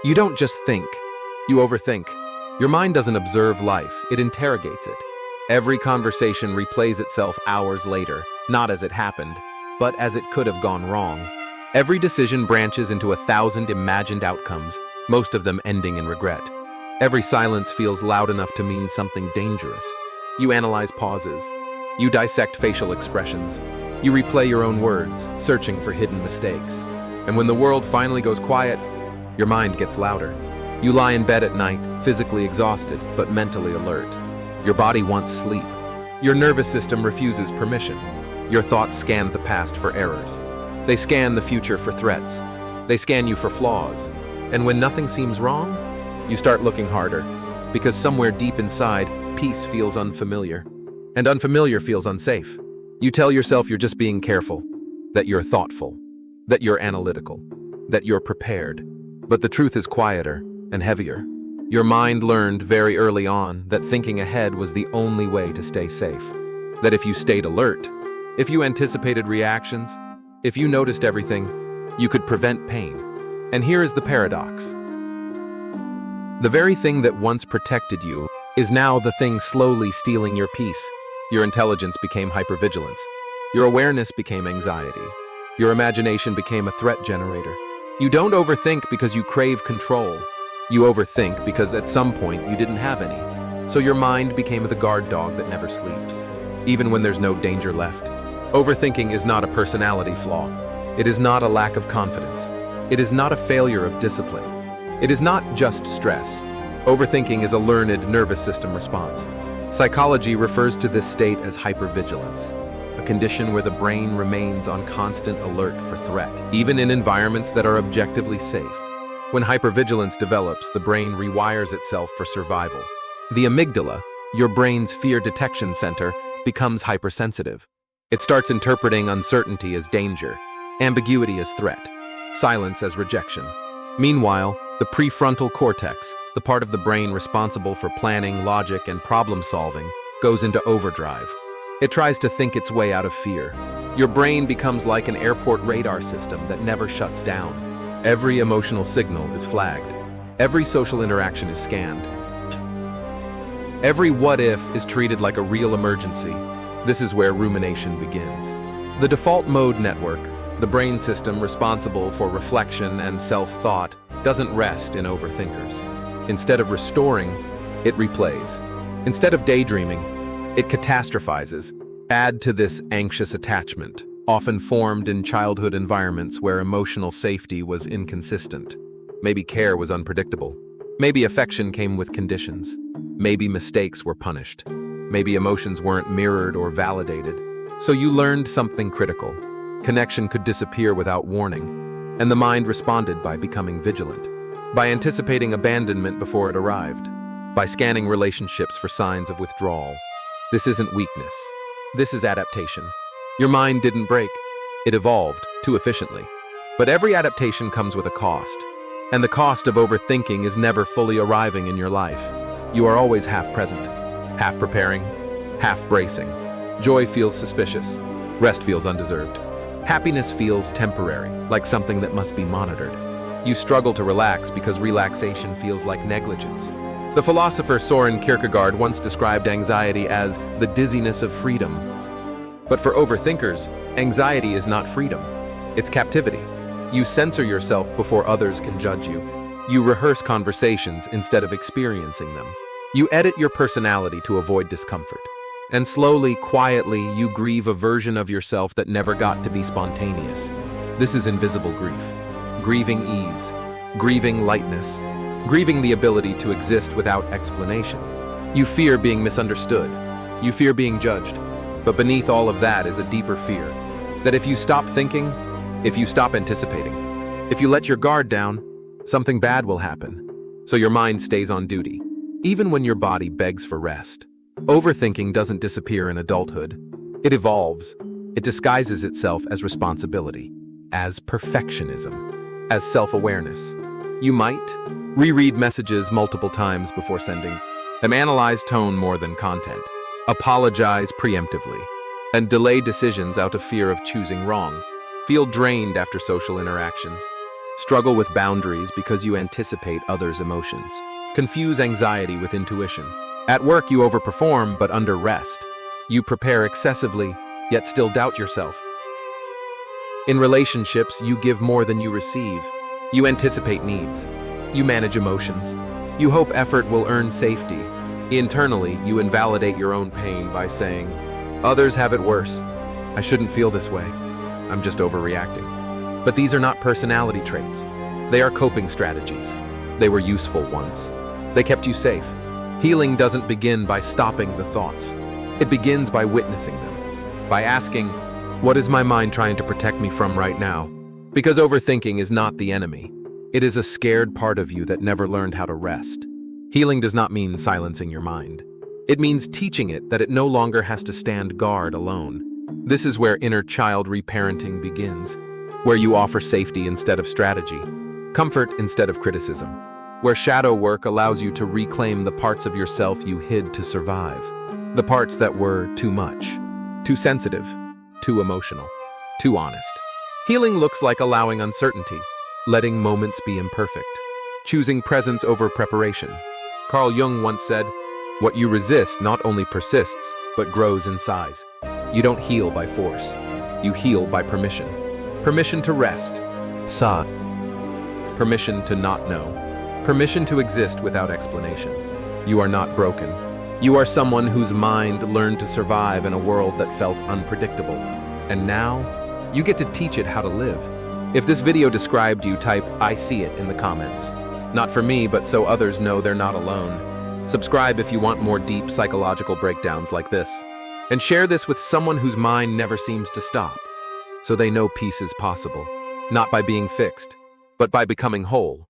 You don't just think, you overthink. Your mind doesn't observe life, it interrogates it. Every conversation replays itself hours later, not as it happened, but as it could have gone wrong. Every decision branches into 1,000 imagined outcomes, most of them ending in regret. Every silence feels loud enough to mean something dangerous. You analyze pauses. You dissect facial expressions. You replay your own words, searching for hidden mistakes. And when the world finally goes quiet, your mind gets louder. You lie in bed at night, physically exhausted, but mentally alert. Your body wants sleep. Your nervous system refuses permission. Your thoughts scan the past for errors. They scan the future for threats. They scan you for flaws. And when nothing seems wrong, you start looking harder, because somewhere deep inside, peace feels unfamiliar. And unfamiliar feels unsafe. You tell yourself you're just being careful, that you're thoughtful, that you're analytical, that you're prepared. But the truth is quieter and heavier. Your mind learned very early on that thinking ahead was the only way to stay safe. That if you stayed alert, if you anticipated reactions, if you noticed everything, you could prevent pain. And here is the paradox. The very thing that once protected you is now the thing slowly stealing your peace. Your intelligence became hypervigilance. Your awareness became anxiety. Your imagination became a threat generator. You don't overthink because you crave control. You overthink because at some point you didn't have any. So your mind became the guard dog that never sleeps, even when there's no danger left. Overthinking is not a personality flaw. It is not a lack of confidence. It is not a failure of discipline. It is not just stress. Overthinking is a learned nervous system response. Psychology refers to this state as hypervigilance, a condition where the brain remains on constant alert for threat, even in environments that are objectively safe. When hypervigilance develops, the brain rewires itself for survival. The amygdala, your brain's fear detection center, becomes hypersensitive. It starts interpreting uncertainty as danger, ambiguity as threat, silence as rejection. Meanwhile, the prefrontal cortex, the part of the brain responsible for planning, logic, and problem-solving, goes into overdrive. It tries to think its way out of fear. Your brain becomes like an airport radar system that never shuts down. Every emotional signal is flagged. Every social interaction is scanned. Every what-if is treated like a real emergency. This is where rumination begins. The default mode network, the brain system responsible for reflection and self-thought, doesn't rest in overthinkers. Instead of restoring, it replays. Instead of daydreaming, it catastrophizes. Add to this anxious attachment, often formed in childhood environments where emotional safety was inconsistent. Maybe care was unpredictable. Maybe affection came with conditions. Maybe mistakes were punished. Maybe emotions weren't mirrored or validated. So you learned something critical. Connection could disappear without warning, and the mind responded by becoming vigilant, by anticipating abandonment before it arrived, by scanning relationships for signs of withdrawal. This isn't weakness. This is adaptation. Your mind didn't break. It evolved too efficiently. But every adaptation comes with a cost, and the cost of overthinking is never fully arriving in your life. You are always half present, half preparing, half bracing. Joy feels suspicious. Rest feels undeserved. Happiness feels temporary, like something that must be monitored. You struggle to relax because relaxation feels like negligence. The philosopher Soren Kierkegaard once described anxiety as the dizziness of freedom. But for overthinkers, anxiety is not freedom. It's captivity. You censor yourself before others can judge you. You rehearse conversations instead of experiencing them. You edit your personality to avoid discomfort. And slowly, quietly, you grieve a version of yourself that never got to be spontaneous. This is invisible grief. Grieving ease. Grieving lightness. Grieving the ability to exist without explanation. You fear being misunderstood. You fear being judged. But beneath all of that is a deeper fear. That if you stop thinking, if you stop anticipating, if you let your guard down, something bad will happen. So your mind stays on duty, even when your body begs for rest. Overthinking doesn't disappear in adulthood. It evolves. It disguises itself as responsibility, as perfectionism, as self-awareness. You might reread messages multiple times before sending them, analyze tone more than content, apologize preemptively, and delay decisions out of fear of choosing wrong, feel drained after social interactions, Struggle with boundaries because you anticipate others' emotions. Confuse anxiety with intuition. At work, you overperform, but under rest. You prepare excessively, yet still doubt yourself. In relationships, you give more than you receive. You anticipate needs. You manage emotions. You hope effort will earn safety. Internally, you invalidate your own pain by saying, "Others have it worse. I shouldn't feel this way. I'm just overreacting." But these are not personality traits. They are coping strategies. They were useful once. They kept you safe. Healing doesn't begin by stopping the thoughts. It begins by witnessing them. By asking, what is my mind trying to protect me from right now? Because overthinking is not the enemy. It is a scared part of you that never learned how to rest. Healing does not mean silencing your mind. It means teaching it that it no longer has to stand guard alone. This is where inner child reparenting begins, where you offer safety instead of strategy, comfort instead of criticism, where shadow work allows you to reclaim the parts of yourself you hid to survive, the parts that were too much, too sensitive, too emotional, too honest. Healing looks like allowing uncertainty, letting moments be imperfect, choosing presence over preparation. Carl Jung once said, "What you resist not only persists, but grows in size." You don't heal by force. You heal by permission. Permission to rest. Sa. Permission to not know. Permission to exist without explanation. You are not broken. You are someone whose mind learned to survive in a world that felt unpredictable. And now, you get to teach it how to live. If this video described you, type "I see it" in the comments. Not for me, but so others know they're not alone. Subscribe if you want more deep psychological breakdowns like this. And share this with someone whose mind never seems to stop, so they know peace is possible, not by being fixed, but by becoming whole.